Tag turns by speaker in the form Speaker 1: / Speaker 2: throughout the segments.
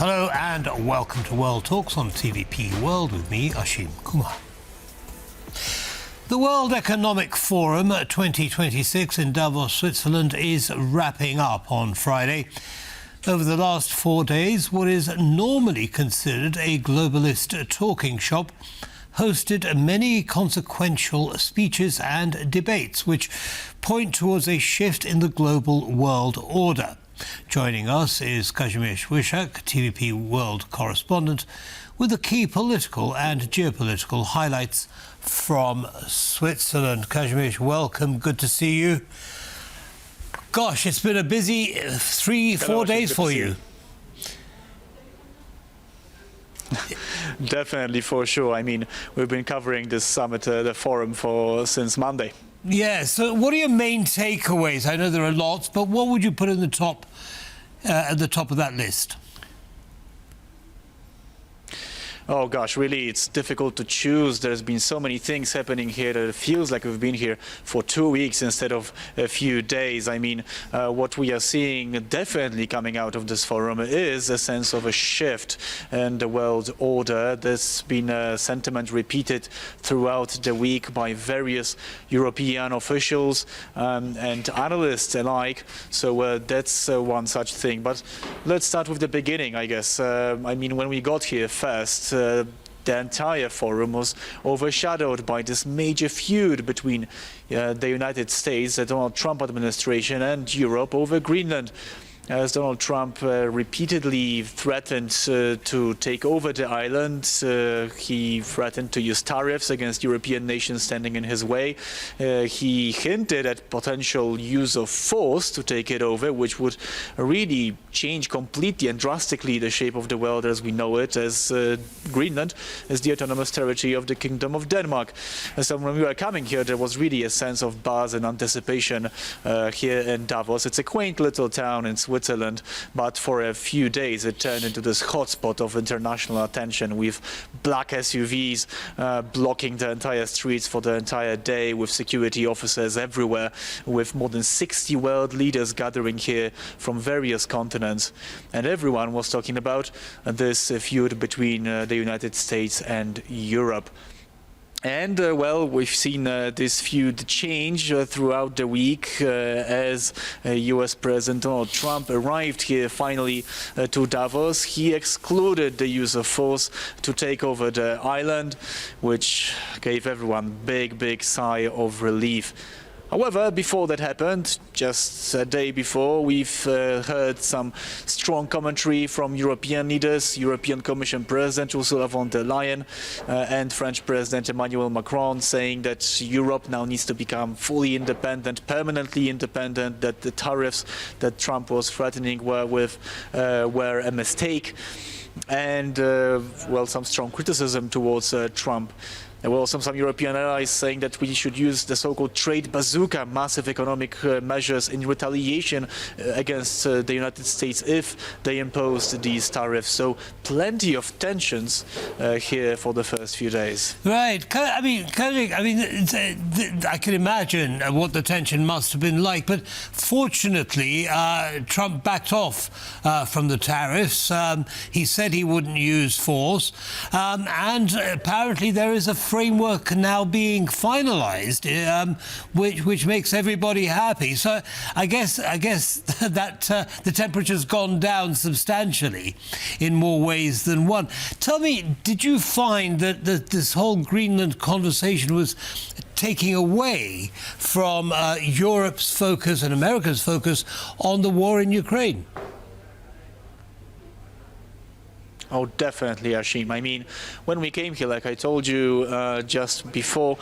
Speaker 1: Hello and welcome to World Talks on TVP World with me, Ashim Kumar. The World Economic Forum 2026 in Davos, Switzerland is wrapping up on Friday. Over the last 4 days, what is normally considered a globalist talking shop hosted many consequential speeches and debates which point towards a shift in the global world order. Joining us is Kazimierz Łysiak, TVP World correspondent, with the key political and geopolitical highlights from Switzerland. Kazimierz, welcome. Good to see you. Gosh, it's been a busy 3-4 days for you.
Speaker 2: Definitely, for sure. I mean, we've been covering this summit, the forum, since Monday.
Speaker 1: Yeah, so what are your main takeaways? I know there are lots, but what would you put in the top, at the top of that list?
Speaker 2: Oh gosh, really, it's difficult to choose. There's been so many things happening here that it feels like we've been here for 2 weeks instead of a few days. I mean, what we are seeing definitely coming out of this forum is a sense of a shift in the world order. There's been a sentiment repeated throughout the week by various European officials and analysts alike. So that's one such thing. But let's start with the beginning, I guess. I mean, when we got here first, the entire forum was overshadowed by this major feud between the United States, the Donald Trump administration, and Europe over Greenland. As Donald Trump repeatedly threatened to take over the island, he threatened to use tariffs against European nations standing in his way. He hinted at potential use of force to take it over, which would really change completely and drastically the shape of the world as we know it, as Greenland is the autonomous territory of the Kingdom of Denmark. So when we were coming here, there was really a sense of buzz and anticipation here in Davos. It's a quaint little town in Switzerland, but for a few days it turned into this hotspot of international attention, with black SUVs blocking the entire streets for the entire day, with security officers everywhere, with more than 60 world leaders gathering here from various continents. And everyone was talking about this feud between the United States and Europe. And, well, we've seen this feud change throughout the week as US President Donald Trump arrived here finally to Davos. He excluded the use of force to take over the island, which gave everyone big sigh of relief. However, before that happened, just a day before, we've heard some strong commentary from European leaders, European Commission President Ursula von der Leyen and French President Emmanuel Macron, saying that Europe now needs to become fully independent, permanently independent, that the tariffs that Trump was threatening were a mistake, and, well, some strong criticism towards Trump. There were also some European allies saying that we should use the so-called trade bazooka, massive economic measures in retaliation against the United States if they imposed these tariffs. So plenty of tensions here for the first few days.
Speaker 1: Right. I mean, I can imagine what the tension must have been like. But fortunately, Trump backed off from the tariffs. He said he wouldn't use force. And apparently there is a framework now being finalized, which makes everybody happy. So I guess that the temperature's gone down substantially in more ways than one. Tell me, did you find that this whole Greenland conversation was taking away from Europe's focus and America's focus on the war in Ukraine?
Speaker 2: Oh, definitely, Ashim. I mean, when we came here, like I told you just before,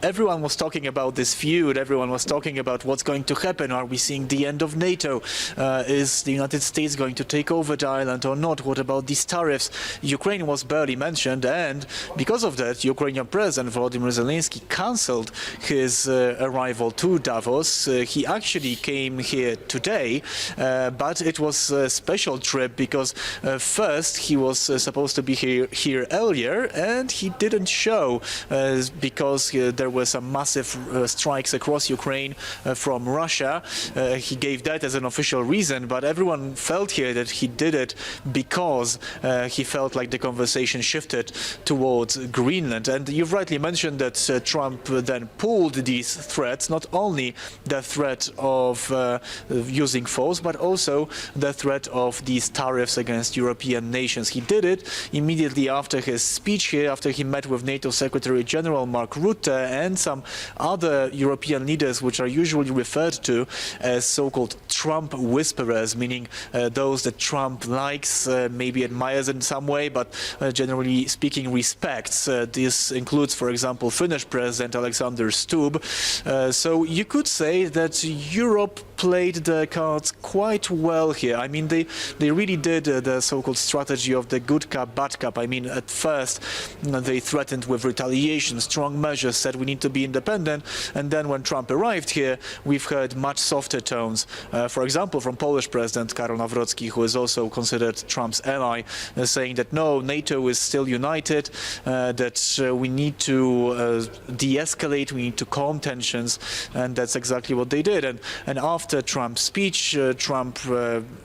Speaker 2: everyone was talking about this feud. Everyone was talking about what's going to happen. Are we seeing the end of NATO? Is the United States going to take over the island or not? What about these tariffs? Ukraine was barely mentioned, and because of that, Ukrainian President Volodymyr Zelenskyy cancelled his arrival to Davos. He actually came here today, but it was a special trip because first, request. He was supposed to be here earlier, and he didn't show because there were some massive strikes across Ukraine from Russia. He gave that as an official reason, but everyone felt here that he did it because he felt like the conversation shifted towards Greenland. And you've rightly mentioned that Trump then pulled these threats, not only the threat of using force, but also the threat of these tariffs against European nations. He did it immediately after his speech here, after he met with NATO Secretary General Mark Rutte and some other European leaders, which are usually referred to as so-called Trump whisperers, meaning those that Trump likes, maybe admires in some way, but generally speaking respects. This includes, for example, Finnish President Alexander Stubb. So you could say that Europe played the cards quite well here. I mean, they really did the so-called strategy of the good cop, bad cop. I mean, at first they threatened with retaliation, strong measures, said we need to be independent. And then when Trump arrived here, we've heard much softer tones. For example, from Polish President Karol Nawrocki, who is also considered Trump's ally, saying that no, NATO is still united, that we need to de-escalate, we need to calm tensions, and that's exactly what they did. And after Trump's speech, Trump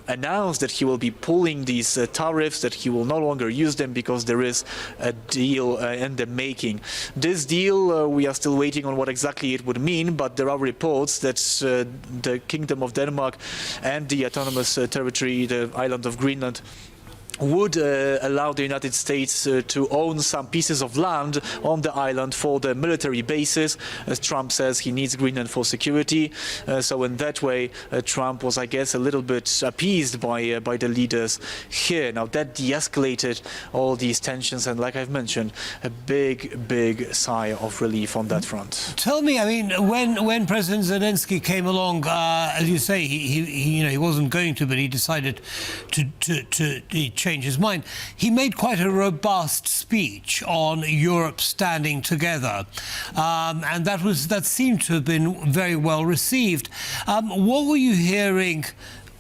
Speaker 2: announced that he will be pulling these tariffs, that he will no longer use them because there is a deal in the making. This deal, we are still waiting on what exactly it would mean, but there are reports that the Kingdom of Denmark and the autonomous territory, the island of Greenland, would allow the United States to own some pieces of land on the island for the military bases. As Trump says, he needs Greenland for security. So in that way, Trump was, I guess, a little bit appeased by the leaders here. Now that de-escalated all these tensions, and like I've mentioned, a big sigh of relief on that front.
Speaker 1: Tell me, I mean, when President Zelenskyy came along, as you say, he wasn't going to, but he decided to change his mind. He made quite a robust speech on Europe standing together, and that seemed to have been very well received. What were you hearing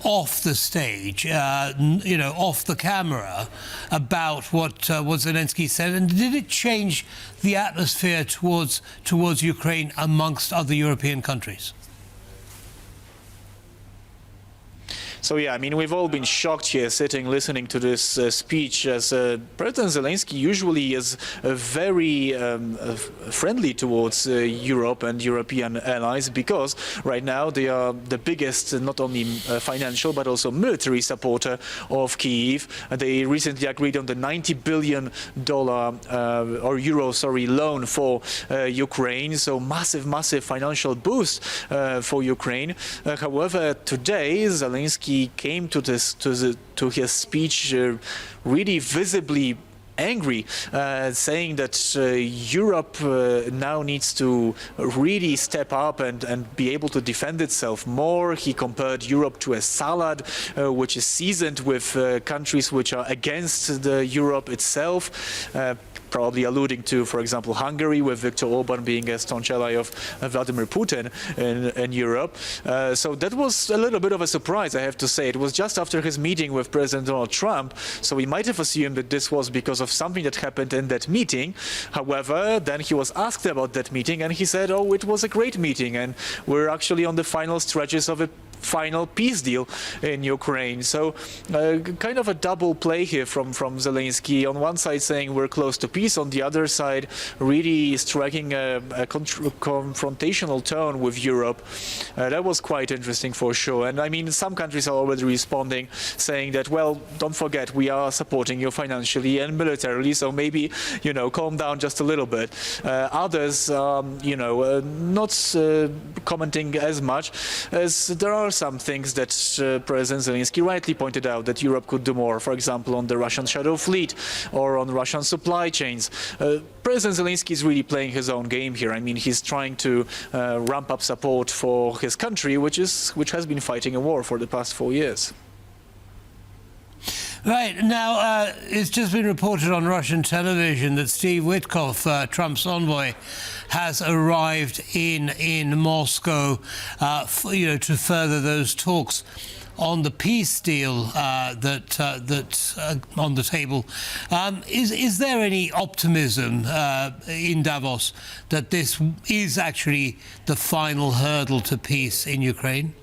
Speaker 1: off the stage, off the camera, about what Zelenskyy said, and did it change the atmosphere towards Ukraine amongst other European countries?
Speaker 2: So yeah, I mean, we've all been shocked here, sitting, listening to this speech, as President Zelenskyy usually is very friendly towards Europe and European allies, because right now they are the biggest, not only financial, but also military supporter of Kyiv. They recently agreed on the $90 billion or euro, loan for Ukraine. So massive financial boost for Ukraine. However, today Zelenskyy came to his speech really visibly angry, saying that Europe now needs to really step up and be able to defend itself more. He compared Europe to a salad, which is seasoned with countries which are against the Europe itself. Probably alluding to, for example, Hungary, with Viktor Orban being a staunch ally of Vladimir Putin in Europe. So that was a little bit of a surprise, I have to say. It was just after his meeting with President Donald Trump, so we might have assumed that this was because of something that happened in that meeting. However, then he was asked about that meeting, and he said, oh, it was a great meeting, and we're actually on the final stretches of a final peace deal in Ukraine. So kind of a double play here from Zelenskyy. On one side saying we're close to peace, on the other side really striking a confrontational tone with Europe. That was quite interesting for sure. And I mean, some countries are already responding, saying that, well, don't forget, we are supporting you financially and militarily, so maybe, calm down just a little bit. Others, not commenting as much, as there are some things that President Zelenskyy rightly pointed out that Europe could do more, for example, on the Russian shadow fleet or on Russian supply chains. President Zelenskyy is really playing his own game here. I mean, he's trying to ramp up support for his country, which has been fighting a war for the past 4 years.
Speaker 1: Right. Now, it's just been reported on Russian television that Steve Witkoff, Trump's envoy, has arrived in Moscow, to further those talks. on the peace deal that's on the table. Is there any optimism in Davos that this is actually the final hurdle to peace in Ukraine?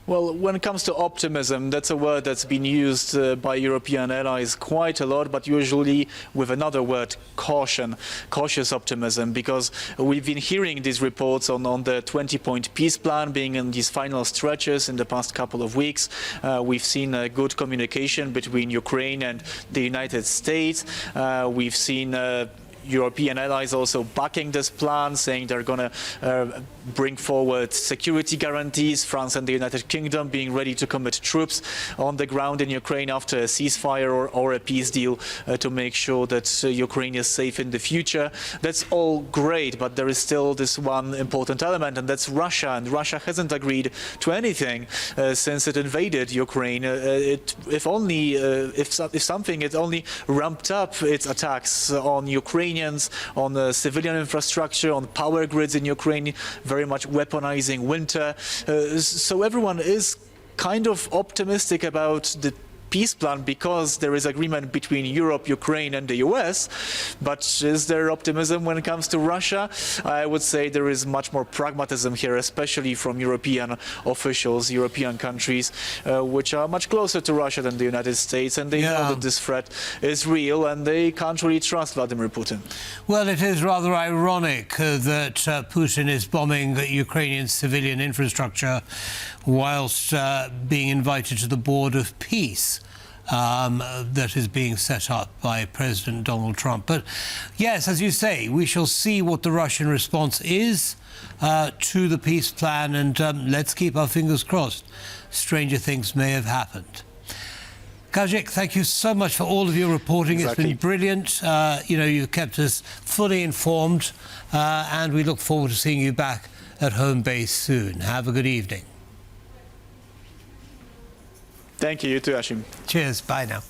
Speaker 2: Well, when it comes to optimism, that's a word that's been used by European allies quite a lot, but usually with another word, caution, cautious optimism, because we've been hearing these reports on the 20-point peace plan being in these final stretches in the past couple of weeks. We've seen good communication between Ukraine and the United States. We've seen European allies also backing this plan, saying they're going to bring forward security guarantees. France and the United Kingdom being ready to commit troops on the ground in Ukraine after a ceasefire or a peace deal to make sure that Ukraine is safe in the future. That's all great, but there is still this one important element, and that's Russia. And Russia hasn't agreed to anything since it invaded Ukraine. If something, it only ramped up its attacks on Ukrainians, on the civilian infrastructure, on power grids in Ukraine, very much weaponizing winter. So everyone is kind of optimistic about the peace plan because there is agreement between Europe, Ukraine and the US. But is there optimism when it comes to Russia? I would say there is much more pragmatism here, especially from European officials, European countries, which are much closer to Russia than the United States, and they know that this threat is real and they can't really trust Vladimir Putin.
Speaker 1: Well, it is rather ironic that Putin is bombing Ukrainian civilian infrastructure whilst being invited to the board of peace that is being set up by President Donald Trump. But yes, as you say, we shall see what the Russian response is to the peace plan, and let's keep our fingers crossed. Stranger things may have happened. Kazimierz, thank you so much for all of your reporting. Exactly. It's been brilliant. You've kept us fully informed, and we look forward to seeing you back at home base soon. Have a good evening.
Speaker 2: Thank you, you too, Ashim.
Speaker 1: Cheers, bye now.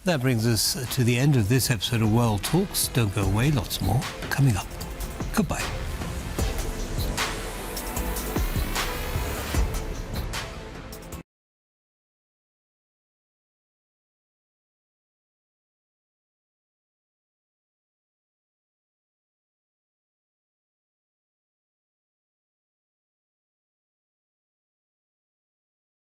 Speaker 1: That brings us to the end of this episode of World Talks. Don't go away, lots more coming up. Goodbye.